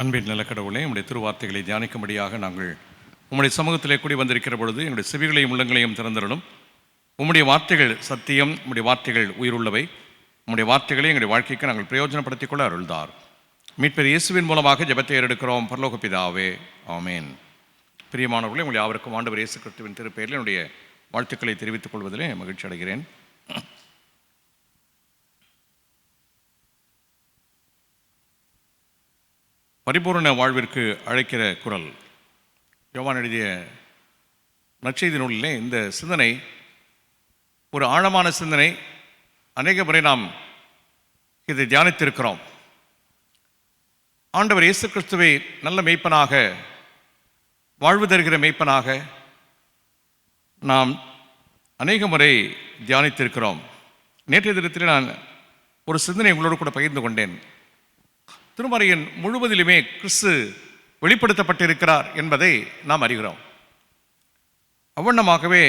அன்பின் நிலக்கடவுளே, உம்முடைய திருவார்த்தைகளை தியானிக்கும்படியாக நாங்கள் உம்முடைய சமூகத்திலே கூடி வந்திருக்கிற பொழுது எங்களுடைய செவிகளையும் உள்ளங்களையும் திறந்திடணும். உம்முடைய வார்த்தைகள் சத்தியம், உம்முடைய வார்த்தைகள் உயிருள்ளவை. உம்முடைய வார்த்தைகளை எங்களுடைய வாழ்க்கைக்கு நாங்கள் பிரயோஜனப்படுத்திக் கொள்ள அருள்தார். மீட்பர் இயேசுவின் மூலமாக ஜெபத்தை ஏறெடுக்கிறோம் பரலோக பிதாவே, ஆமேன். பிரியமானவர்களே, உங்களுடைய யாவருக்கும் ஆண்டவர் இயேசு கிறிஸ்துவின் திருப்பெயரில் என்னுடைய வாழ்த்துக்களை தெரிவித்துக் கொள்வதிலே மகிழ்ச்சி அடைகிறேன். பரிபூர்ண வாழ்விற்கு அழைக்கிற குரல். யோவான் எழுதிய நற்செய்தி நூலிலே இந்த சிந்தனை ஒரு ஆழமான சிந்தனை. அநேக முறை நாம் இதை தியானித்திருக்கிறோம். ஆண்டவர் இயேசு கிறிஸ்துவை நல்ல மெய்ப்பனாக, வாழ்வு தருகிற மெய்ப்பனாக நாம் அநேக முறை தியானித்திருக்கிறோம். நேற்றைய தினத்தில் நான் ஒரு சிந்தனை உங்களோடு கூட பகிர்ந்து கொண்டேன். திருமறையின் முழுவதிலுமே கிறிஸ்து வெளிப்படுத்தப்பட்டிருக்கிறார் என்பதை நாம் அறிகிறோம். அவ்வண்ணமாகவே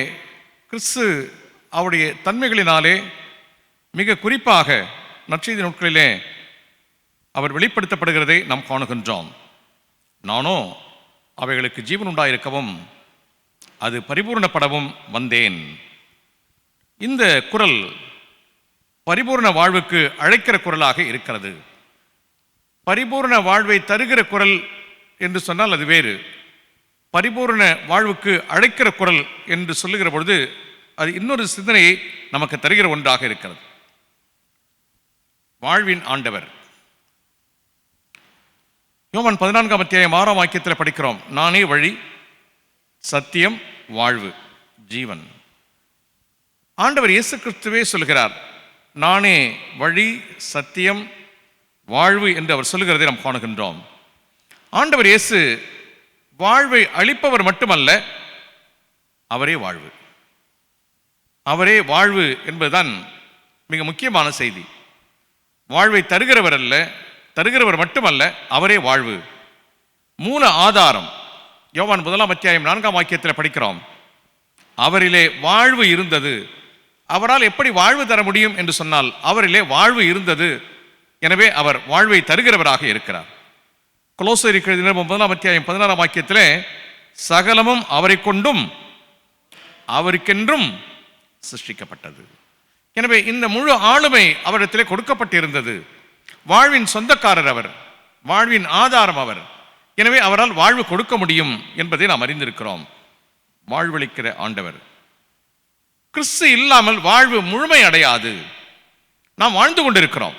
கிறிஸ்து அவருடைய தன்மைகளினாலே மிக குறிப்பாக நற்செய்தி நூல்களிலே அவர் வெளிப்படுத்தப்படுகிறதை நாம் காணுகின்றோம். நானோ அவைகளுக்கு ஜீவன் உண்டாயிருக்கவும் அது பரிபூர்ணப்படவும் வந்தேன். இந்த குரல் பரிபூர்ண வாழ்வுக்கு அழைக்கிற குரலாக இருக்கிறது. பரிபூர்ண வாழ்வை தருகிற குரல் என்று சொன்னால் அது வேறு. பரிபூர்ண வாழ்வுக்கு அழைக்கிற குரல் என்று சொல்லுகிற பொழுது அது இன்னொரு சிந்தனையை நமக்கு தருகிற ஒன்றாக இருக்கிறது. வாழ்வின் ஆண்டவர். யோவான் 14ஆம் அத்தியாயம் 6ஆம் வாக்கியத்தில் படிக்கிறோம், நானே வழி, சத்தியம், வாழ்வு, ஜீவன். ஆண்டவர் இயேசு கிறிஸ்துவே சொல்கிறார், நானே வழி, சத்தியம், வாழ்வு என்று அவர் சொல்லுகிறதை நாம் காணுகின்றோம். ஆண்டவர் இயேசு வாழ்வை அளிப்பவர் மட்டுமல்ல, அவரே வாழ்வு. அவரே வாழ்வு என்பதுதான் மிக முக்கியமான செய்தி. வாழ்வை தருகிறவர் அல்ல, தருகிறவர் மட்டுமல்ல, அவரே வாழ்வு. மூல ஆதாரம். யோவான் 1ஆம் அத்தியாயம் 4ஆம் வாக்கியத்தில் படிக்கிறோம், அவரிலே வாழ்வு இருந்தது. அவரால் எப்படி வாழ்வு தர முடியும் என்று சொன்னால் அவரிலே வாழ்வு இருந்தது. எனவே அவர் வாழ்வை தருகிறவராக இருக்கிறார். கொலோசையருக்கு எழுதின 9ஆம் அத்தியாயம் 16ஆம் வாக்கியத்திலே சகலமும் அவரை கொண்டும் அவருக்கென்றும் சிருஷ்டிக்கப்பட்டது. எனவே இந்த முழு ஆளுமை அவரிடத்திலே கொடுக்கப்பட்டிருந்தது. வாழ்வின் சொந்தக்காரர் அவர், வாழ்வின் ஆதாரம் அவர். எனவே அவரால் வாழ்வு கொடுக்க முடியும் என்பதை நாம் அறிந்திருக்கிறோம். வாழ்வளிக்கிற ஆண்டவர். கிறிஸ்து இல்லாமல் வாழ்வு முழுமை அடையாது. நாம் வாழ்ந்து கொண்டிருக்கிறோம்.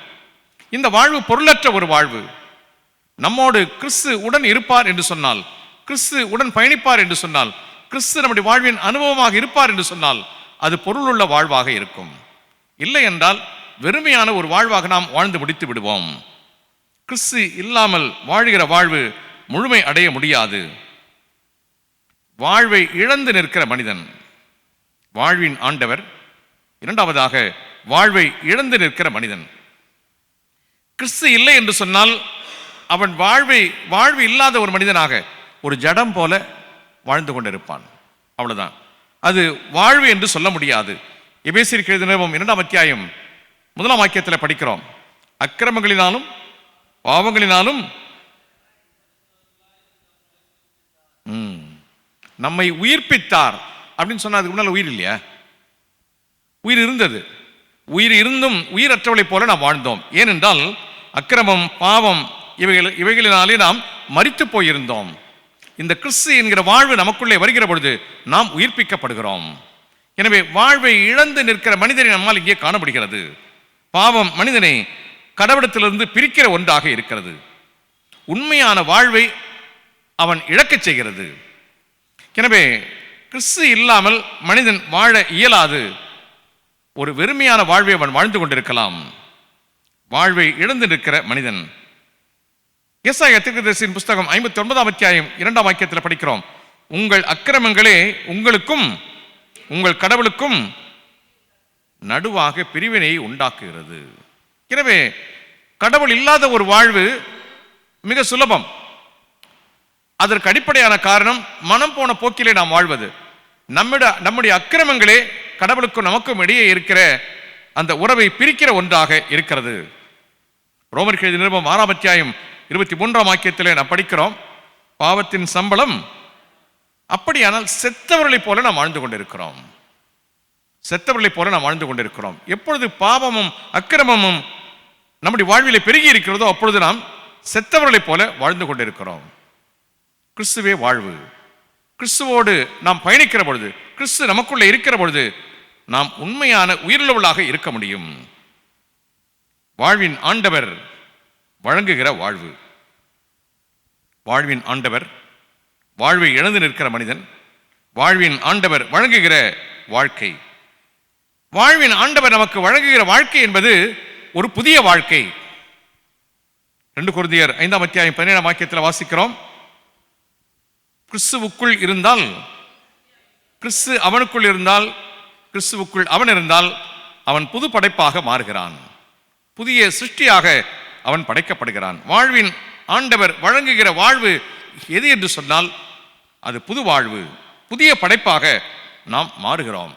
இந்த வாழ்வு பொருளற்ற ஒரு வாழ்வு. நம்மோடு கிறிஸ்து உடன் இருப்பார் என்று சொன்னால், கிறிஸ்து உடன் பயணிப்பார் என்று சொன்னால், கிறிஸ்து நம்முடைய வாழ்வின் அனுபவமாக இருப்பார் என்று சொன்னால் அது பொருளுள்ள வாழ்வாக இருக்கும். இல்லை என்றால் வெறுமையான ஒரு வாழ்வாக நாம் வாழ்ந்து முடித்து விடுவோம். கிறிஸ்து இல்லாமல் வாழ்கிற வாழ்வு முழுமை அடைய முடியாது. வாழ்வை இழந்து நிற்கிற மனிதன் வாழ்வின் ஆண்டவர். இரண்டாவதாக, வாழ்வை இழந்து நிற்கிற மனிதன். கிறிஸ்து இல்லை என்று சொன்னால் அவன் வாழ்வு இல்லாத ஒரு மனிதனாக, ஒரு ஜடம் போல வாழ்ந்து கொண்டிருப்பான். அவ்வளவுதான். அது வாழ்வு என்று சொல்ல முடியாது. எபேசியருக்கு எழுதின 2ஆம் அத்தியாயம் 1ஆம் வாக்கியத்தில் படிக்கிறோம், அக்கிரமங்களினாலும் பாவங்களினாலும் நம்மை உயிர்ப்பித்தார் அப்படின்னு சொன்னா அதுக்கு முன்னால் உயிர் இல்லையா? உயிர் இருந்தது. உயிர் இருந்தும் உயிரற்றவளை போல நாம் வாழ்ந்தோம். ஏனென்றால் அக்கிரமம், பாவம் இவைகளினாலே நாம் மரித்து போயிருந்தோம். இந்த கிறிஸ்து என்கிற வாழ்வு நமக்குள்ளே வருகிற பொழுது நாம் உயிர்ப்பிக்கப்படுகிறோம். எனவே வாழ்வை இழந்து நிற்கிற மனிதனை நம்மால் இங்கே காணப்படுகிறது. பாவம் மனிதனை கடவுளத்திலிருந்து பிரிக்கிற ஒன்றாக இருக்கிறது. உண்மையான வாழ்வை அவன் இழக்கச் செய்கிறது. எனவே கிறிஸ்து இல்லாமல் மனிதன் வாழ இயலாது. ஒரு வெறுமையான வாழ்வை அவன் வாழ்ந்து கொண்டிருக்கலாம். வாழ்வை இழந்து நிற்கிற மனிதன். ஏசாயா தீர்க்கதரிசியின் புஸ்தகம் 59ஆம் அத்தியாயம் 2ஆம் வாக்கியத்தில் படிக்கிறோம், உங்கள் அக்கிரமங்களே உங்களுக்கும் உங்கள் கடவுளுக்கும் நடுவாக பிரிவினையை உண்டாக்குகிறது. எனவே கடவுள் இல்லாத ஒரு வாழ்வு மிக சுலபம். அதற்கு அடிப்படையான காரணம் மனம் போன போக்கிலே நாம் வாழ்வது. நம்முடைய அக்கிரமங்களே கடவுளுக்கும் நமக்கும் இடையே இருக்கிற அந்த உறவை பிரிக்கிற ஒன்றாக இருக்கிறது. ரோமருக்கு எழுதிய நிருபம் 6ஆம் அத்தியாயம் 23ஆம் வாக்கியத்திலே நாம் படிக்கிறோம், பாவத்தின் சம்பளம். அப்படியானால் செத்தவர்களைப் போல நாம் வாழ்ந்து கொண்டிருக்கிறோம். செத்தவர்களைப் போல நாம் வாழ்ந்து கொண்டிருக்கிறோம். எப்பொழுது பாவமும் அக்கிரமமும் நம்முடைய வாழ்விலே பெருகி இருக்கிறதோ அப்பொழுது நாம் செத்தவர்களைப் போல வாழ்ந்து கொண்டிருக்கிறோம். கிறிஸ்துவே வாழ்வு. கிறிஸ்துவோடு நாம் பயணிக்கிற பொழுது, கிறிஸ்து நமக்குள்ள இருக்கிற பொழுது நாம் உண்மையான உயிருள்ளவர்களாக இருக்க முடியும். வாழ்வின் ஆண்டவர் வழங்குகிற வாழ்வு. வாழ்வின் ஆண்டவர், வாழ்வை இழந்து நிற்கிற மனிதன், வாழ்வின் ஆண்டவர் வழங்குகிற வாழ்க்கை. வாழ்வின் ஆண்டவர் நமக்கு வழங்குகிற வாழ்க்கை என்பது ஒரு புதிய வாழ்க்கை. 2 கொரிந்தியர் 5ஆம் அத்தியாயம் 17ஆம் வாக்கியத்தில் வாசிக்கிறோம், கிறிஸ்துவுக்குள் இருந்தால், கிறிஸ்து அவனுக்குள் இருந்தால், கிறிஸ்துவுக்குள் அவன் இருந்தால் அவன் புது படைப்பாக மாறுகிறான். புதிய சிருஷ்டியாக அவன் படைக்கப்படுகிறான். வாழ்வின் ஆண்டவர் வழங்குகிற வாழ்வு எது என்று சொன்னால் அது புது வாழ்வு, புதிய படைப்பாக நாம் மாறுகிறோம்.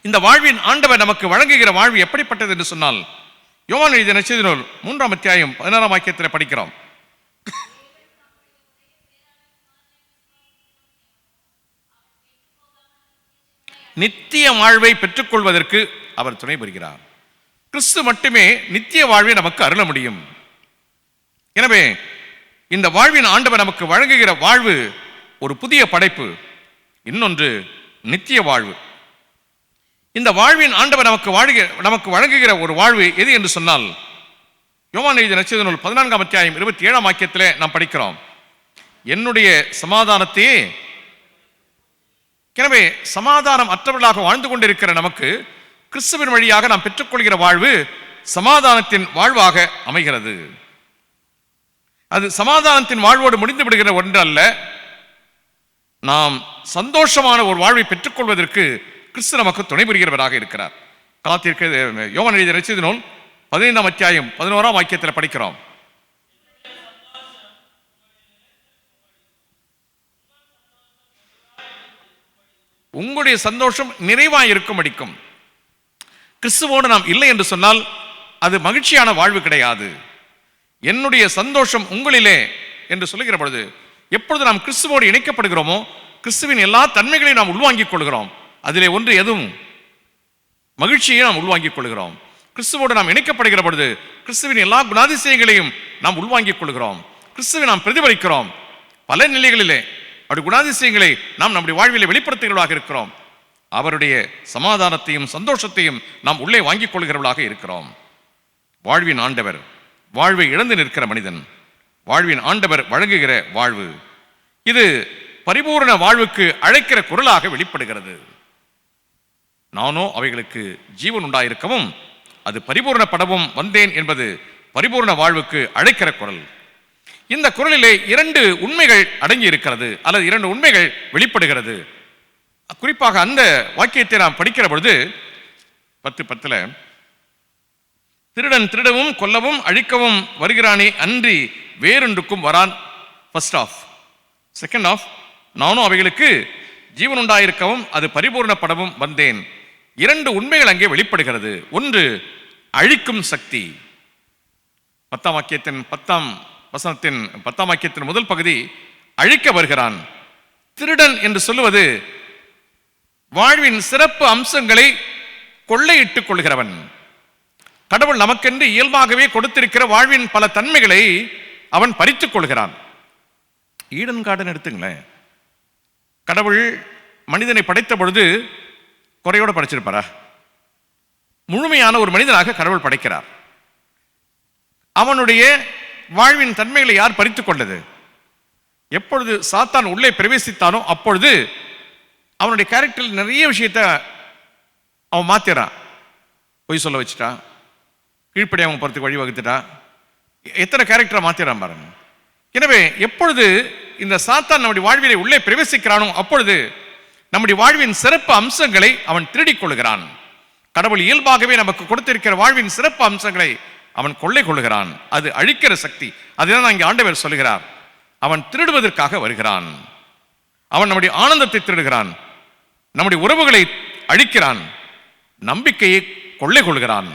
இந்த வாழ்வின் ஆண்டவர் நமக்கு வழங்குகிற வாழ்வு எப்படிப்பட்டது என்று சொன்னால், யோவான் எழுதிய நற்செய்தி நூல் 3ஆம் அத்தியாயம் 16ஆம் வாக்கியத்தில் படிக்கிறோம், நித்திய வாழ்வை பெற்றுக்கொள்வதற்கு அவர் துணை புரிகிறார். கிறிஸ்து மட்டுமே நித்திய வாழ்வை நமக்கு அருள முடியும். எனவே இந்த வாழ்வின் ஆண்டவர் நமக்கு வழங்குகிற வாழ்வு ஒரு புதிய படைப்பு, இன்னொன்று நித்திய வாழ்வு. இந்த வாழ்வின் ஆண்டவர் நமக்கு வழங்குகிற ஒரு வாழ்வு எது என்று சொன்னால், யோவான் எழுதிய நற்செய்தி நூல் 14ஆம் அத்தியாயம் 27ஆம் வாக்கியத்திலே நாம் படிக்கிறோம், என்னுடைய சமாதானத்தையே. எனவே சமாதானம் அற்றவர்களாக வாழ்ந்து கொண்டிருக்கிற நமக்கு கிறிஸ்துவின் வழியாக நாம் பெற்றுக்கொள்கிற வாழ்வு சமாதானத்தின் வாழ்வாக அமைகிறது. அது சமாதானத்தின் வாழ்வோடு முடிந்து விடுகிற ஒன்று அல்ல. நாம் சந்தோஷமான ஒரு வாழ்வை பெற்றுக்கொள்வதற்கு கிறிஸ்து நமக்கு துணை புரிகிறவராக இருக்கிறார். யோவான் எழுதிய நற்செய்தி நூல் 15ஆம் அத்தியாயம் 11ஆம் வாக்கியத்தில் படிக்கிறோம், உங்களுடைய சந்தோஷம் நிறைவாய் இருக்கும் அடிக்கும். கிறிஸ்துவோடு நாம் இல்லை என்று சொன்னால் அது மகிழ்ச்சியான வாழ்வு கிடையாது. என்னுடைய சந்தோஷம் உங்களிலே என்று சொல்லுகிற பொழுது, எப்பொழுது நாம் கிறிஸ்துவோடு இணைக்கப்படுகிறோமோ கிறிஸ்துவின் எல்லா தன்மைகளையும் நாம் உள்வாங்கிக் கொள்கிறோம். அதிலே ஒன்று எதுவும் மகிழ்ச்சியை நாம் உள்வாங்கிக் கொள்கிறோம். கிறிஸ்துவோடு நாம் இணைக்கப்படுகிற பொழுது கிறிஸ்துவின் எல்லா குணாதிசயங்களையும் நாம் உள்வாங்கிக் கொள்கிறோம். கிறிஸ்துவை நாம் பிரதிபலிக்கிறோம். பல நிலைகளிலே அவருடைய குணாதிசயங்களை நாம் நம்முடைய வாழ்விலே வெளிப்படுத்துகிறவர்களாக இருக்கிறோம். அவருடைய சமாதானத்தையும் சந்தோஷத்தையும் நாம் உள்ளே வாங்கிக் கொள்கிறவர்களாக இருக்கிறோம். வாழ்வின் ஆண்டவர், வாழ்வை இழந்து நிற்கிற மனிதன், வாழ்வின் ஆண்டவர் வழங்குகிற வாழ்வு, இது பரிபூர்ண வாழ்வுக்கு அழைக்கிற குரலாக வெளிப்படுகிறது. நானோ அவைகளுக்கு ஜீவன் உண்டாயிருக்கவும் அது பரிபூர்ணப்படவும் வந்தேன் என்பது பரிபூர்ண வாழ்வுக்கு அழைக்கிற குரல். இந்த குரலிலே 2 உண்மைகள் அடங்கி இருக்கிறது, அல்லது 2 உண்மைகள் வெளிப்படுகிறது. குறிப்பாக அந்த வாக்கியத்தை நாம் படிக்கிற பொழுது 10:10, திருடன் திருடவும் கொல்லவும் அழிக்கவும் வருகிறானே அன்றி வேறொன்றுக்கும் வரான். First of. செகண்ட் ஆஃப், நானும் அவைகளுக்கு ஜீவன் உண்டாயிருக்கவும் அது பரிபூர்ணப்படவும் வந்தேன். 2 உண்மைகள் அங்கே வெளிப்படுகிறது. ஒன்று அழிக்கும் சக்தி. 10ஆம் வாக்கியத்தின் 10ஆம் வசனத்தின் 10ஆம் வாக்கியத்தின் முதல் பகுதி, அழிக்க வருகிறான். திருடன் என்று சொல்லுவது வாழ்வின் சிறப்பு அம்சங்களை கொள்ளையிட்டுக் கொள்கிறவன். கடவுள் நமக்கென்று இயல்பாகவே கொடுத்திருக்கிற வாழ்வின் பல தன்மைகளை அவன் பறித்துக் கொள்கிறான். ஈடன் கார்டன் எடுத்துங்களேன். கடவுள் மனிதனை படைத்த பொழுது குறையோடு படைச்சிருப்பாரா? முழுமையான ஒரு மனிதனாக கடவுள் படைக்கிறார். அவனுடைய வாழ்வின் தன்மைகளை யார் பறித்துக் கொண்டது? எப்பொழுது சாத்தான் உள்ளே பிரவேசித்தானோ அப்பொழுது அவனுடைய கேரக்டரில் நிறைய விஷயத்தை அவன் மாத்திரான். பொய் சொல்ல வச்சுட்டான், கீழ்ப்படியாமல் போறதுக்கு வழிவகுத்துட்டான், எத்தனை கேரக்டரை மாத்திரான் பாருங்க. எனவே எப்பொழுது இந்த சாத்தான் நம்முடைய வாழ்விலை உள்ளே பிரவேசிக்கிறானோ அப்பொழுது நம்முடைய வாழ்வின் சிறப்பு அம்சங்களை அவன் திருடிக் கொள்கிறான். கடவுள் இயல்பாகவே நமக்கு கொடுத்திருக்கிற வாழ்வின் சிறப்பு அம்சங்களை அவன் கொள்ளை கொள்கிறான். அது அழிக்கிற சக்தி. அதுதான் இங்கே ஆண்டவர் சொல்கிறார், அவன் திருடுவதற்காக வருகிறான். அவன் நம்முடைய ஆனந்தத்தை திருடுகிறான், நம்முடைய உறவுகளை அழிக்கிறான், நம்பிக்கையை கொள்ளை கொள்கிறான்.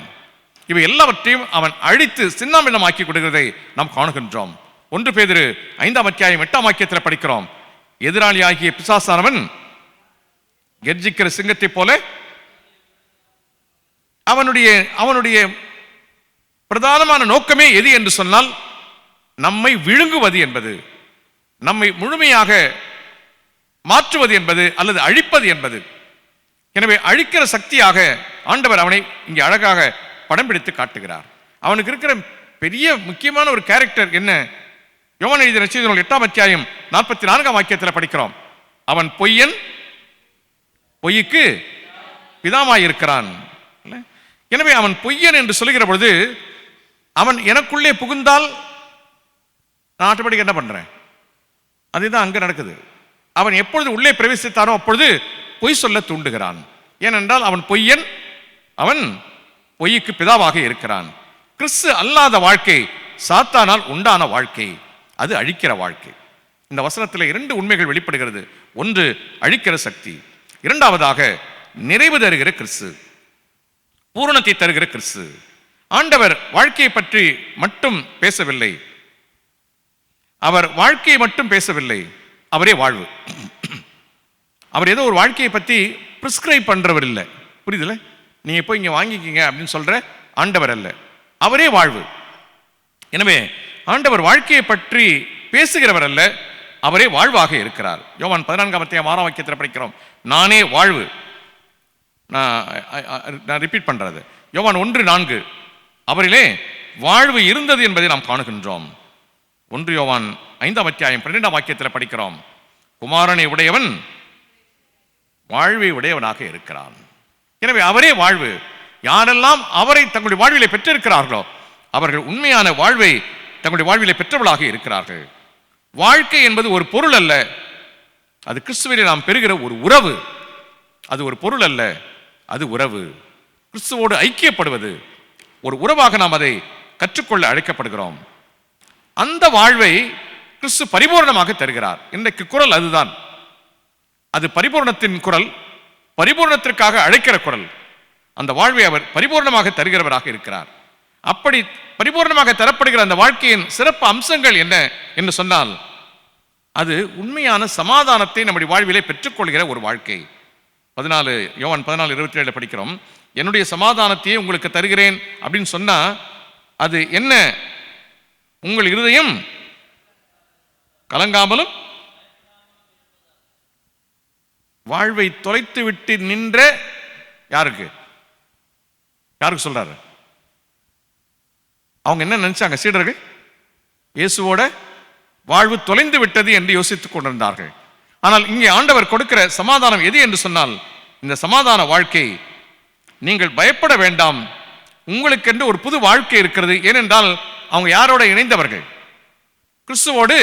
இவை எல்லாவற்றையும் அவன் அழித்து சின்னாபின்னமாக்கி கொடுக்கிறதை நாம் காணுகின்றோம். 1 பேதுரு 5ஆம் அத்தியாயம் 8ஆம் வாக்கியத்தில் படிக்கிறோம், எதிராளியாகிய பிசாசானவன் கெர்ச்சிக்கிற சிங்கத்தை போல அவனுடைய பிரதானமான நோக்கமே எது என்று சொன்னால் நம்மை விழுங்குவது என்பது, நம்மை முழுமையாக மாற்றுவது என்பது, அல்லது அழிப்பது என்பது. எனவே அழிக்கிற சக்தியாக ஆண்டவர் அவனை இங்கே அழகாக படம் பிடித்து காட்டுகிறார். அவனுக்கு இருக்கிற பெரிய முக்கியமான ஒரு கேரக்டர் என்ன? யோவான் எழுதிய நற்செய்தி நூல் 8ஆம் அத்தியாயம் 44ஆம் வாக்கியத்தில் படிக்கிறோம், அவன் பொய்யன், பொய்யுக்கு பிதாவாயிருக்கிறான். எனவே அவன் பொய்யன் என்று சொல்லுகிற பொழுது அவன் எனக்குள்ளே புகுந்தால் நான் ஆட்டோமேட்டிக் என்ன பண்றேன்? அதுதான் அங்க நடக்குது. அவன் எப்பொழுது உள்ளே பிரவேசித்தானோ அப்பொழுது பொய் சொல்ல தூண்டுகிறான். ஏனென்றால் அவன் பொய்யன், அவன் பொய்யுக்கு பிதாவாக இருக்கிறான். கிறிஸ்து அல்லாத வாழ்க்கை சாத்தானால் உண்டான வாழ்க்கை, அது அழிக்கிற வாழ்க்கை. இந்த வசனத்தில் 2 உண்மைகள் வெளிப்படுகிறது. ஒன்று அழிக்கிற சக்தி, இரண்டாவதாக நிறைவு தருகிற கிறிஸ்து, பூரணத்தை தருகிற கிறிஸ்து. ஆண்டவர் வாழ்க்கையை பற்றி மட்டும் பேசவில்லை, அவர் வாழ்க்கையை மட்டும் பேசவில்லை, அவரே வாழ்வு. அவர் ஏதோ ஒரு வாழ்க்கையை பற்றி பிரிஸ்கிரைப் பண்றவர் இல்லை, புரியுதுல? நீங்க போய் இங்க வாங்கிக்கிங்க அப்படின்னு சொல்ற ஆண்டவர் அல்ல, அவரே வாழ்வு. எனவே ஆண்டவர் வாழ்க்கையை பற்றி பேசுகிறவர் அல்ல, அவரே வாழ்வாக இருக்கிறார். யோவான் 14ஆம் அத்தியாயம் 6ஆம் வாக்கியத்தில் படிக்கிறோம், நானே வாழ்வு. நான் ரிப்பீட் பண்றது, யோவான் 1:4, அவரிலே வாழ்வு இருந்தது என்பதை நாம் காணுகின்றோம். 1 யோவான் 5ஆம் அத்தியாயம் 12ஆம் வாக்கியத்தில் படிக்கிறோம், குமாரனை உடையவன் வாழ்வை உடையவனாக இருக்கிறான். எனவே அவரே வாழ்வு. யாரெல்லாம் அவரை தங்களுடைய வாழ்விலே பெற்றிருக்கிறார்களோ அவர்கள் உண்மையான வாழ்வை தங்களுடைய வாழ்விலே பெற்றவர்களாக இருக்கிறார்கள். வாழ்க்கை என்பது ஒரு பொருள் அல்ல, அது கிறிஸ்துவிலே நாம் பெறுகிற ஒரு உறவு. அது ஒரு பொருள் அல்ல, அது உறவு. கிறிஸ்துவோடு ஐக்கியப்படுவது ஒரு உறவாக நாம் அதை கற்றுக்கொள்ள அழைக்கப்படுகிறோம். அந்த வாழ்வை கிறிஸ்து பரிபூர்ணமாக தருகிறார். இன்றைக்கு குரல் அதுதான், அது பரிபூர்ணத்தின் குரல், பரிபூர்ணத்திற்காக அழைக்கிற குரல். அந்த வாழ்வை அவர் பரிபூர்ணமாக தருகிறவராக இருக்கிறார். அப்படி பரிபூர்ணமாக தரப்படுகிற அந்த வாழ்க்கையின் சிறப்பு அம்சங்கள் என்ன என்று சொன்னால், அது உண்மையான சமாதானத்தை நம்முடைய வாழ்விலே பெற்றுக்கொள்கிற ஒரு வாழ்க்கை. யோவான் 14:27 படிக்கிறோம், என்னுடைய சமாதானத்தையே உங்களுக்கு தருகிறேன் அப்படின்னு சொன்னா அது என்ன? உங்கள் இருதயம் கலங்காமலும் வாழ்வை தொலைத்து விட்டு நின்ற யாருக்கு சொல்றாரு? அவங்க என்ன நினைச்சாங்க? சீடர்கள் இயேசுவோட வாழ்வு தொலைந்து விட்டது என்று யோசித்துக் கொண்டிருந்தார்கள். ஆனால் இங்கே ஆண்டவர் கொடுக்கிற சமாதானம் எது என்று சொன்னால், இந்த சமாதான வாழ்க்கை, நீங்கள் பயப்பட வேண்டாம், உங்களுக்கென்று ஒரு புது வாழ்க்கை இருக்கிறது. ஏனென்றால் அவங்க யாரோட இணைந்தவர்கள்? கிறிஸ்துவோடு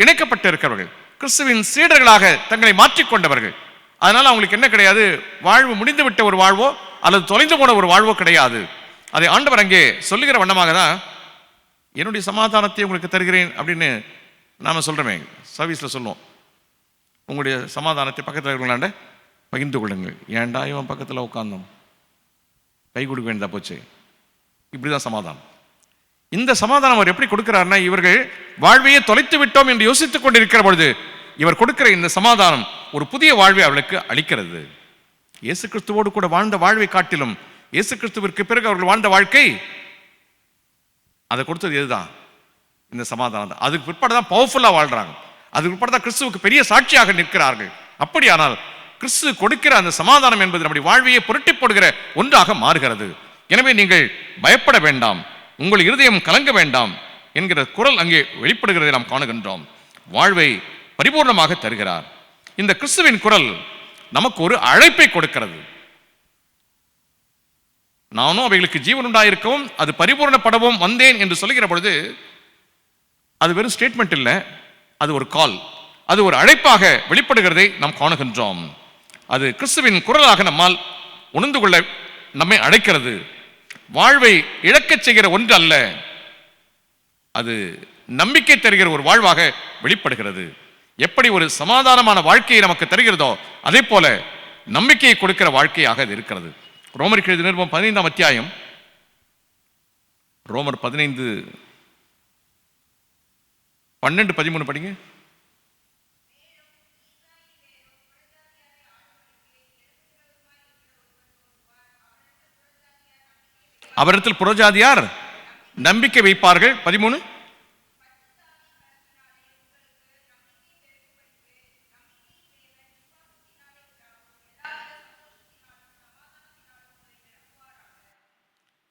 இணைக்கப்பட்டு இருக்கிறவர்கள், கிறிஸ்துவின் சீடர்களாக தங்களை மாற்றிக்கொண்டவர்கள். அதனால அவங்களுக்கு என்ன கிடையாது? வாழ்வு முடிந்து விட்ட ஒரு வாழ்வோ அல்லது தொலைந்து போன ஒரு வாழ்வோ கிடையாது. அதை ஆண்டவர் அங்கே சொல்லுகிற வண்ணமாக தான் என்னுடைய சமாதானத்தை உங்களுக்கு தருகிறேன் அப்படின்னு நாம சொல்றோமே, சர்வீஸ்ல சொல்லுவோம், உங்களுடைய சமாதானத்தை பக்கத்தில் இருக்கிறாண்ட பகிர்ந்து கொள்ளுங்கள். ஏன்டா இவன் பக்கத்தில் உட்கார்ந்தோம், கை கொடுக்க வேண்டியதா போச்சு. இப்படிதான் சமாதானம். இந்த சமாதானம் அவர் எப்படி கொடுக்கிறார்னா, இவர்கள் வாழ்வையே தொலைத்து விட்டோம் என்று யோசித்துக் கொண்டிருக்கிற பொழுது இவர் கொடுக்கிற இந்த சமாதானம் ஒரு புதிய வாழ்வை அவர்களுக்கு அளிக்கிறது. இயேசு கிறிஸ்துவோடு கூட வாழ்ந்த வாழ்வை காட்டிலும் இயேசு கிறிஸ்துவிற்கு பிறகு அவர்கள் வாழ்ந்த வாழ்க்கை, அதை கொடுத்தது எதுதான்? இந்த சமாதானம் தான். அதுக்கு பிற்பாடு தான் பவர்ஃபுல்லா வாழ்றாங்க, அதுக்கு பிற்பாடு தான் கிறிஸ்துவுக்கு பெரிய சாட்சியாக நிற்கிறார்கள். அப்படியானால் கிறிஸ்து கொடுக்கிற அந்த சமாதானம் என்பது நம்முடைய வாழ்வையை புரட்டி போடுகிற ஒன்றாக மாறுகிறது. எனவே நீங்கள் பயப்பட வேண்டாம், உங்கள் இருதயம் கலங்க வேண்டாம் என்கிற குரல் அங்கே வெளிப்படுகிறதை நாம் காணுகின்றோம். வாழ்வை பரிபூர்ணமாக தருகிறார். இந்த கிறிஸ்துவின் குரல் நமக்கு ஒரு அழைப்பை கொடுக்கிறது. நானும் அவைகளுக்கு ஜீவன் உண்டாயிருக்கவும் அது பரிபூர்ணப்படவும் வந்தேன் என்று சொல்லுகிற பொழுது அது வெறும் ஸ்டேட்மெண்ட் இல்லை, அது ஒரு கால், அது ஒரு அழைப்பாக வெளிப்படுகிறதை நாம் காணுகின்றோம். அது கிறிஸ்துவின் குரலாக நம்மால் உணர்ந்து கொள்ள நம்மை அழைக்கிறது. வாழ்வை இழக்கச் செய்கிற ஒன்று அல்ல, அது நம்பிக்கை தருகிற ஒரு வாழ்வாக வெளிப்படுகிறது. எப்படி ஒரு சமாதானமான வாழ்க்கையை நமக்கு தருகிறதோ அதே போல நம்பிக்கையை கொடுக்கிற வாழ்க்கையாக அது இருக்கிறது. ரோமருக்கு எழுதிய நிருபம் 15ஆம் அத்தியாயம் ரோமர் 15:12-13 படிங்க. அவரிடத்தில் புறஜாதியார் நம்பிக்கை வைப்பார்கள். 13.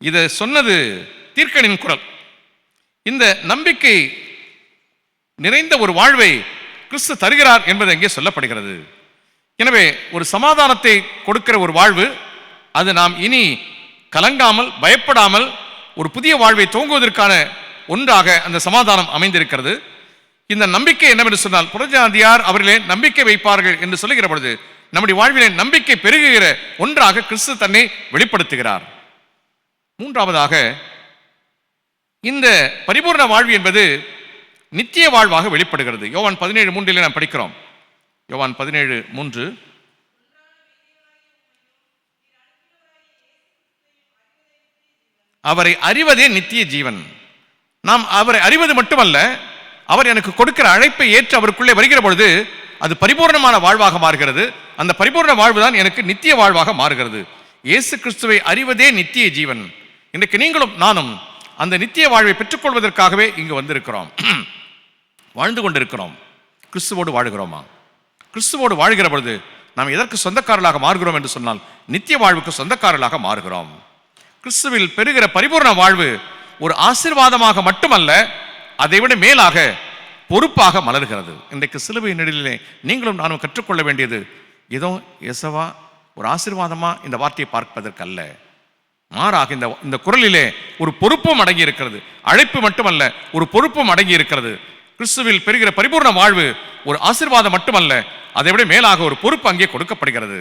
இதை சொன்னது தீர்க்கனின் குரல். இந்த நம்பிக்கை நிறைந்த ஒரு வாழ்வை கிறிஸ்து தருகிறார் என்பது அங்கே சொல்லப்படுகிறது. எனவே ஒரு சமாதானத்தை கொடுக்கிற ஒரு வாழ்வு, அது நாம் இனி கலங்காமல் பயப்படாமல் ஒரு புதிய வாழ்வை துவங்குவதற்கான ஒன்றாக அந்த சமாதானம் அமைந்திருக்கிறது. இந்த நம்பிக்கை என்னவென்று சொன்னால், புறஜாதியார் அவர்களே நம்பிக்கை வைப்பார்கள் என்று சொல்லுகிற பொழுது நம்முடைய வாழ்விலே நம்பிக்கை பெருகுகிற ஒன்றாக கிறிஸ்து தன்னை வெளிப்படுத்துகிறார். மூன்றாவதாக, இந்த பரிபூர்ண வாழ்வு என்பது நித்திய வாழ்வாக வெளிப்படுகிறது. யோவான் 17:3 நாம் படிக்கிறோம். யோவான் 17:3, அவரை அறிவதே நித்திய ஜீவன். நாம் அவரை அறிவது மட்டுமல்ல, அவர் எனக்கு கொடுக்கிற அழைப்பை ஏற்று அவருக்குள்ளே வருகிற பொழுது அது பரிபூர்ணமான வாழ்வாக மாறுகிறது. அந்த பரிபூர்ண வாழ்வு தான் எனக்கு நித்திய வாழ்வாக மாறுகிறது. இயேசு கிறிஸ்துவை அறிவதே நித்திய ஜீவன். இன்றைக்கு நீங்களும் நானும் அந்த நித்திய வாழ்வை பெற்றுக்கொள்வதற்காகவே இங்கு வந்திருக்கிறோம், வாழ்ந்து கொண்டிருக்கிறோம். கிறிஸ்துவோடு வாழுகிறோமா? கிறிஸ்துவோடு வாழ்கிற பொழுது நாம் எதற்கு சொந்தக்காரர்களாக மாறுகிறோம் என்று சொன்னால், நித்திய வாழ்வுக்கு சொந்தக்காரர்களாக மாறுகிறோம். கிறிஸ்துவில் பெறுகிற பரிபூர்ண வாழ்வு ஒரு ஆசீர்வாதமாக மட்டுமல்ல, அதைவிட மேலாக பொறுப்பாக மலர்கிறது. இன்றைக்கு சிலுவை நெடிலே நீங்களும் நானும் கற்றுக்கொள்ள வேண்டியது, ஏதோ எசவா ஒரு ஆசீர்வாதமா இந்த வார்த்தையை பார்ப்பதற்கல்ல, மாறாக இந்த குரலிலே ஒரு பொறுப்பும் அடங்கி இருக்கிறது. அழைப்பு மட்டுமல்ல, ஒரு பொறுப்பும் அடங்கி இருக்கிறது. கிறிஸ்துவில் பெறுகிற பரிபூர்ண வாழ்வு ஒரு ஆசீர்வாதம் மட்டுமல்ல, அதை விட மேலாக ஒரு பொறுப்பு அங்கே கொடுக்கப்படுகிறது.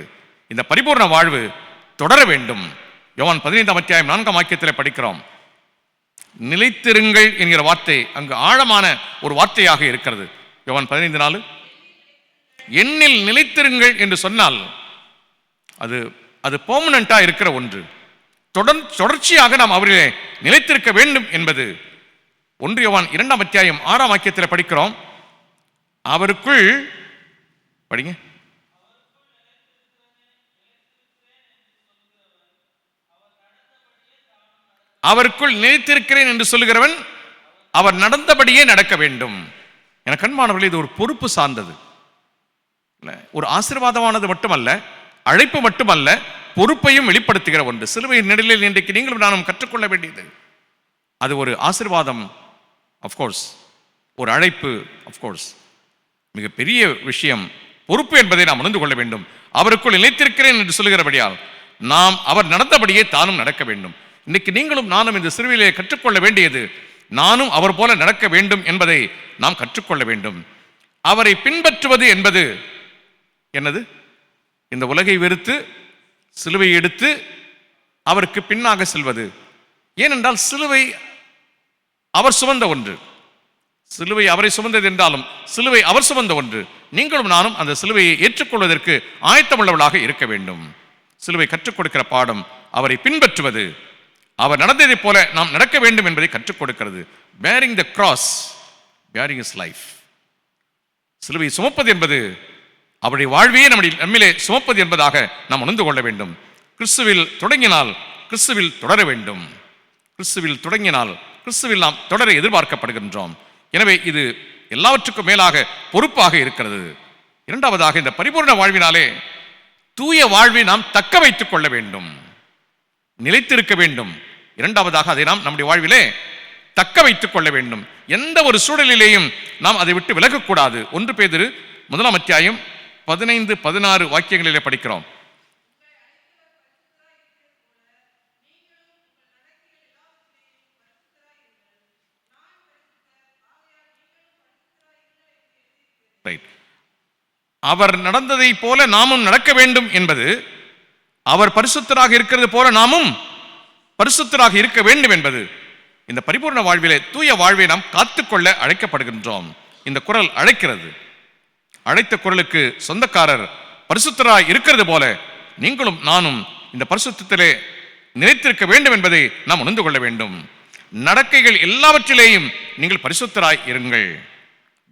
இந்த பரிபூர்ண வாழ்வு தொடர வேண்டும். யோவான் 15:4 படிக்கிறோம். நிலைத்திருங்கள் என்கிற வார்த்தை அங்கு ஆழமான ஒரு வார்த்தையாக இருக்கிறது. யோவான் 15:4, எண்ணில் நிலைத்திருங்கள் என்று சொன்னால் அது பெர்மனண்டா இருக்கிற ஒன்று. தொடர்ச்சியாக நாம் அவரிலே நிலைத்திருக்க வேண்டும் என்பது. 1 யோவான் 2:6 படிக்கிறோம். அவருக்குள் படிங்க. அவருக்குள் நிலைத்திருக்கிறேன் என்று சொல்லுகிறவன் அவர் நடந்தபடியே நடக்க வேண்டும். என கண்மானவர்களே, இது ஒரு பொறுப்பு சார்ந்தது, ஒரு ஆசீர்வாதமானது மட்டுமல்ல, அழைப்பு மட்டுமல்ல, பொறுப்பையும் வெளிப்படுத்துகிற ஒன்று. சிலுவையின் நெடிலில் இன்றைக்கு நீங்களும் நானும் கற்றுக்கொள்ள வேண்டியது அது ஒரு ஆசீர்வாதம், அஃப்கோர்ஸ், ஒரு அழைப்பு, அஃப்கோர்ஸ், மிகப்பெரிய விஷயம். பொறுப்பு என்பதை நாம் உணர்ந்து கொள்ள வேண்டும். அவருக்குள் நிலைத்திருக்கிறேன் என்று சொல்லுகிறபடியால் நாம் அவர் நடந்தபடியே தானும் நடக்க வேண்டும். இன்னைக்கு நீங்களும் நானும் இந்த சிலுவையிலே கற்றுக்கொள்ள வேண்டியது, நானும் அவர் போல நடக்க வேண்டும் என்பதை நாம் கற்றுக்கொள்ள வேண்டும். அவரை பின்பற்றுவது என்பது என்னது? இந்த உலகை வெறுத்து சிலுவை எடுத்து அவருக்கு பின்னாக செல்வது. ஏனென்றால் சிலுவை அவர் சுமந்த ஒன்று. சிலுவை அவரை சுமந்தது என்றாலும் சிலுவை அவர் சுமந்த ஒன்று. நீங்களும் நானும் அந்த சிலுவையை ஏற்றுக்கொள்வதற்கு ஆயத்தமுள்ளவர்களாக இருக்க வேண்டும். சிலுவை கற்றுக் கொடுக்கிற பாடம் அவரை பின்பற்றுவது, அவர் நடந்ததை போல நாம் நடக்க வேண்டும் என்பதை கற்றுக் கொடுக்கிறது. Bearing the cross, bearing is life. சிலுவை சுமப்பது என்பது அவருடைய வாழ்வையே நம்மிலே சுமப்பது என்பதாக நாம் உணர்ந்து கொள்ள வேண்டும். கிறிஸ்துவில் தொடங்கினால் கிறிஸ்துவில் தொடர வேண்டும். கிறிஸ்துவில் தொடங்கினால் கிறிஸ்துவில் நாம் தொடர எதிர்பார்க்கப்படுகின்றோம். எனவே இது எல்லாவற்றுக்கும் மேலாக பொறுப்பாக இருக்கிறது. இரண்டாவதாக, இந்த பரிபூர்ண வாழ்வினாலே தூய வாழ்வை நாம் தக்க வைத்துக் கொள்ள வேண்டும், நிலைத்திருக்க வேண்டும். இரண்டாவதாக, அதை நாம் நம்முடைய வாழ்விலே தக்க வைத்துக் கொள்ள வேண்டும். எந்த ஒரு சூழலிலேயும் நாம் அதை விட்டு விலகக்கூடாது. 1 பேதுரு 15-16 வாக்கியங்களிலே படிக்கிறோம். அவர் நடந்ததை போல நாமும் நடக்க வேண்டும் என்பது, அவர் பரிசுத்தராக இருக்கிறது போல நாமும் பரிசுத்தராக இருக்க வேண்டும் என்பது. இந்த பரிபூர்ண வாழ்விலே தூய வாழ்வை நாம் காத்துக்கொள்ள அழைக்கப்படுகின்றோம். இந்த குரல் அழைக்கிறது. அழைத்த குரலுக்கு சொந்தக்காரர் பரிசுத்தராய் இருக்கிறது போல நீங்களும் நானும் இந்த பரிசுத்தத்திலே நிலைத்திருக்க வேண்டும் என்பதை நாம் உணர்ந்து கொள்ள வேண்டும். நடக்கைகள் எல்லாவற்றிலேயும் நீங்கள் பரிசுத்தராய் இருங்கள்.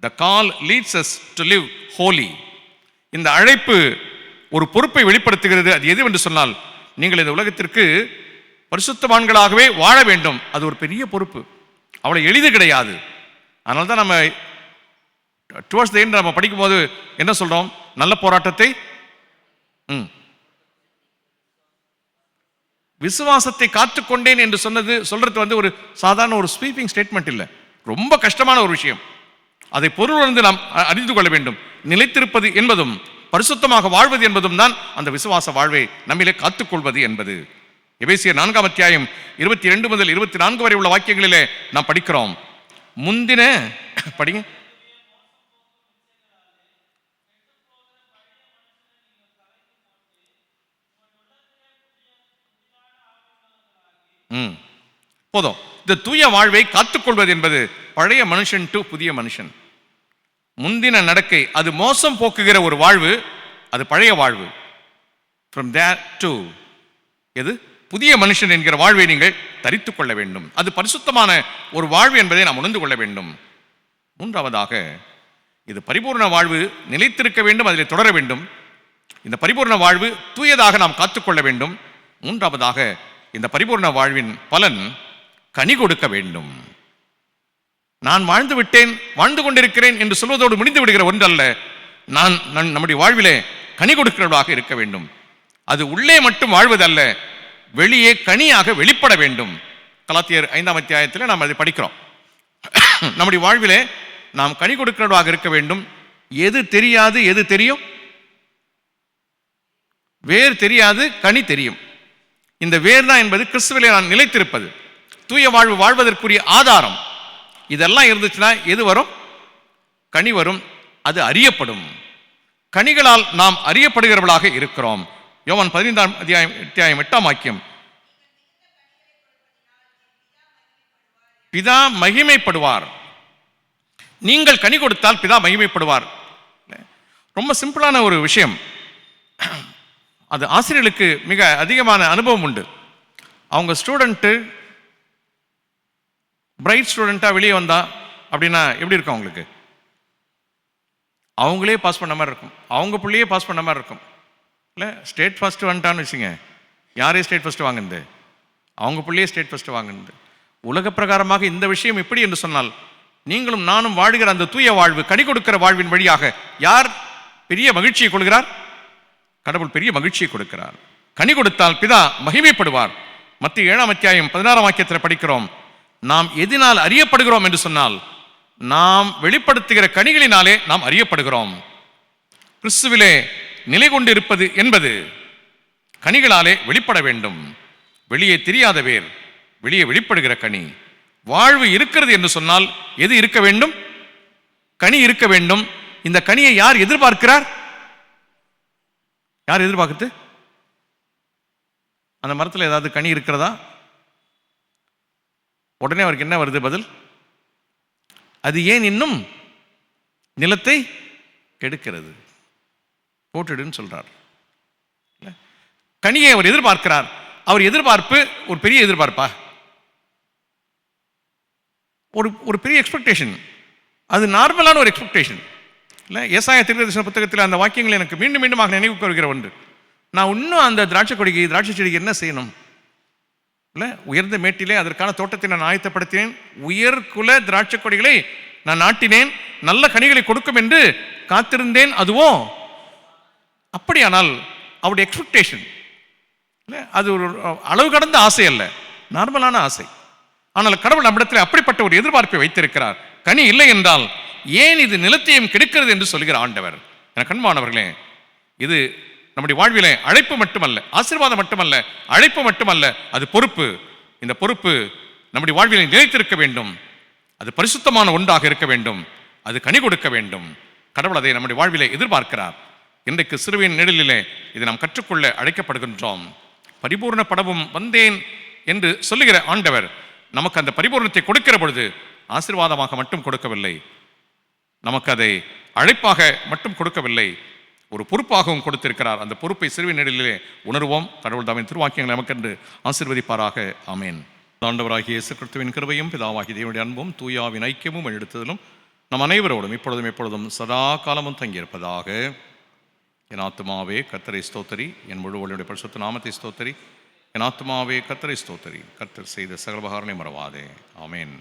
The call leads us to live holy. இந்த அழைப்பு ஒரு பொறுப்பை வெளிப்படுத்துகிறது. அது எது என்று சொன்னால், நீங்கள் இந்த உலகத்திற்கு பரிசுத்தவான்களாகவே வாழ வேண்டும். அது ஒரு பெரிய பொறுப்பு, அவ்வளவு எளிது கிடையாது. அதனால தான் நம்ம டுவர்ட்ஸ் தி எண்ட் நம்ம படிக்கும்போது என்ன சொல்றோம்? நல்ல போராட்டத்தை, விசுவாசத்தை காத்துக்கொண்டேன் என்று சொல்றது ஒரு சாதாரண ஒரு ஸ்வீப்பிங் ஸ்டேட்மெண்ட் இல்லை, ரொம்ப கஷ்டமான ஒரு விஷயம். அதை பொருள் நாம் அறிந்து கொள்ள வேண்டும். நிலைத்திருப்பது என்பதும் பரிசுத்தமாக வாழ்வது என்பதும் தான் அந்த விசுவாச வாழ்வை நம்மிலே காத்துக்கொள்வது என்பது. எபேசியர் 4 அத்தியாயம் 22 முதல் 24 வரை உள்ள வாக்கியங்களிலே நாம் படிக்கிறோம். முந்தின படிங்க. போதும். இந்த தூய வாழ்வை காத்துக்கொள்வது என்பது பழைய மனுஷன் டு புதிய மனுஷன். முந்தின நடக்கை அது மோசம் போக்குகிற ஒரு வாழ்வு, அது பழைய வாழ்வு. From there to எது புதிய மனுஷன் என்கிற வாழ்வை நீங்கள் தரித்துக் கொள்ள வேண்டும். அது பரிசுத்தமான ஒரு வாழ்வு என்பதை நாம் உணர்ந்து கொள்ள வேண்டும். மூன்றாவதாக, இது பரிபூர்ண வாழ்வு நிலைத்திருக்க வேண்டும், அதில் தொடர வேண்டும். இந்த பரிபூர்ண வாழ்வு தூயதாக நாம் காத்துக்கொள்ள வேண்டும். மூன்றாவதாக, இந்த பரிபூர்ண வாழ்வின் பலன் கனி கொடுக்க வேண்டும். நான் வாழ்ந்து விட்டேன், வாழ்ந்து கொண்டிருக்கிறேன் என்று சொல்வதோடு முடிந்து விடுகிற ஒன்றல்ல. நான் நம்முடைய வாழ்விலே கனி கொடுக்கிறவர்களாக இருக்க வேண்டும். அது உள்ளே மட்டும் வாழ்வதல்ல, வெளியே கனியாக வெளிப்பட வேண்டும். கலாத்தியர் 5 அத்தியாயத்தில் நாம் அதை படிக்கிறோம். நம்முடைய வாழ்விலே நாம் கனி கொடுக்கிறவர்களாக இருக்க வேண்டும். எது தெரியாது, எது தெரியும்? வேர் தெரியாது, கனி தெரியும். இந்த வேர் தான் என்பது கிறிஸ்துவிலே நான் நிலைத்திருப்பது, தூய வாழ்வு வாழ்வதற்குரிய ஆதாரம். இதெல்லாம் இருந்துச்சுன்னா எது வரும்? கனி வரும். அது அறியப்படும். கனிகளால் நாம் அறியப்படுகிறவர்களாக இருக்கிறோம். யோவான் 15 அத்தியாயம் 8 வாக்கியம், பிதா மகிமைப்படுவார். நீங்கள் கனி கொடுத்தால் பிதா மகிமைப்படுவார். ரொம்ப சிம்பிளான ஒரு விஷயம். அது ஆசிரியர்களுக்கு மிக அதிகமான அனுபவம் உண்டு. அவங்க ஸ்டூடெண்ட்டு பிரைட் ஸ்டூடெண்ட்டாக வெளியே வந்தா அப்படின்னா எப்படி இருக்கும் அவங்களுக்கு? அவங்களே பாஸ் பண்ண மாதிரி இருக்கும், அவங்க பிள்ளையே பாஸ் பண்ண மாதிரி இருக்கும். இல்லை, ஸ்டேட் ஃபஸ்ட்டு வந்துட்டான்னு வச்சுங்க, யாரே ஸ்டேட் ஃபஸ்ட்டு வாங்குது? அவங்க பிள்ளையே ஸ்டேட் ஃபஸ்ட்டு வாங்குது. உலக பிரகாரமாக இந்த விஷயம் எப்படி என்று சொன்னால், நீங்களும் நானும் வாழுகிற அந்த தூய வாழ்வு, கனி கொடுக்கிற வாழ்வின் வழியாக யார் பெரிய மகிழ்ச்சியை கொள்கிறார்? கடவுள் பெரிய மகிழ்ச்சியை கொடுக்கிறார். கனி கொடுத்தால் பிதா மகிமைப்படுவார். மத்திய 7 அத்தியாயம் 16 வாக்கியத்தில் படிக்கிறோம், நாம் எதினால் அறியப்படுகிறோம் என்று சொன்னால், நாம் வெளிப்படுத்துகிற கனிகளினாலே நாம் அறியப்படுகிறோம். கிறிஸ்துவிலே நிலை கொண்டு இருப்பது என்பது கனிகளாலே வெளிப்பட வேண்டும். வெளியே தெரியாத வேர், வெளியே வெளிப்படுகிற கனி. வாழ்வு இருக்கிறது என்று சொன்னால் எது இருக்க வேண்டும்? கனி இருக்க வேண்டும். இந்த கனியை யார் எதிர்பார்க்கிறார்? யார் எதிர்பார்க்குது? அந்த மரத்தில் ஏதாவது கனி இருக்கிறதா? உடனே அவருக்கு என்ன வருது பதில்? அது ஏன் இன்னும் நிலத்தை கெடுக்கிறது, போட்டுடுன்னு சொல்றார். கனியை அவர் எதிர்பார்க்கிறார். அவர் எதிர்பார்ப்பு ஒரு பெரிய எதிர்பார்ப்பா? ஒரு பெரிய எக்ஸ்பெக்டேஷன். அது நார்மலான ஒரு எக்ஸ்பெக்டேஷன் இல்லை. ஏசாயா தீர்க்கதரிசன புத்தகத்தில் அந்த வாக்கியங்கள் எனக்கு மீண்டும் மீண்டுமாக நினைவுக்கு வருகிற ஒன்று. நான் இன்னும் அந்த திராட்சை செடிக்கு என்ன செய்யணும்? இல்லை, உயர்ந்த மேட்டிலே அதற்கான தோட்டத்தை நான் ஆயத்தப்படுத்தினேன், உயர்குல திராட்சை கொடிகளை நான் நாட்டினேன், நல்ல கனிகளை கொடுக்கும் என்று காத்திருந்தேன். அதுவோ அப்படியானால் அவருடைய எக்ஸ்பெக்டேஷன் இல்லை, அது ஒரு அளவு கடந்த ஆசை அல்ல, நார்மலான ஆசை. ஆனால் கடவுள் நம்மிடத்தில் அப்படிப்பட்ட ஒரு எதிர்பார்ப்பை வைத்திருக்கிறார். கனி இல்லை என்றால் ஏன் இது நிலத்தையும் கெடுக்கிறது என்று சொல்கிற ஆண்டவர். என கண்மானவர்களே, இது நம்முடைய வாழ்விலே அழைப்பு மட்டுமல்ல, ஆசீர்வாதம் மட்டுமல்ல, அழைப்பு மட்டுமல்ல, அது பொறுப்பு. இந்த பொறுப்பு நம்முடைய வாழ்விலே நிலைத்திருக்க வேண்டும். அது பரிசுத்தமான ஒன்றாக இருக்க வேண்டும். அது கனி கொடுக்க வேண்டும். கடவுள் அதை நம்முடைய வாழ்விலே எதிர்பார்க்கிறார். இன்றைக்கு சிறுவையின் நிழலிலே இதை நாம் கற்றுக்கொள்ள அழைக்கப்படுகின்றோம். பரிபூர்ணப்படவும் வந்தேன் என்று சொல்லுகிற ஆண்டவர் நமக்கு அந்த பரிபூர்ணத்தை கொடுக்கிற பொழுது ஆசீர்வாதமாக மட்டும் கொடுக்கவில்லை, நமக்கு அதை அழைப்பாக மட்டும் கொடுக்கவில்லை, ஒரு பொறுப்பாகவும் கொடுத்திருக்கிறார். அந்த பொறுப்பை சிறுவை நிலையிலே உணர்வோம். கடவுள் தாமின் திருவாக்கியங்களை நமக்கென்று ஆசீர்வதிப்பாராக. ஆமேன். ஆண்டவராகிய இயேசு கிறிஸ்துவின் கிருபையும் பிதாவாகிய தேவனுடைய அன்பும் தூயாவின் ஐக்கியமும் எடுத்ததிலும் நம் அனைவரோடும் இப்பொழுதும் எப்பொழுதும் சதா காலமும் தங்கியிருப்பதாக. என் ஆத்துமாவே கர்த்தரை ஸ்தோத்தரி, என் முழு ஒளியுடைய பரிசுத்த நாமத்தை ஸ்தோத்தரி. என் ஆத்துமாவே கர்த்தரை ஸ்தோத்தரி, கர்த்தர் செய்த சகல உபகாரங்களை மறவாதே. ஆமென்.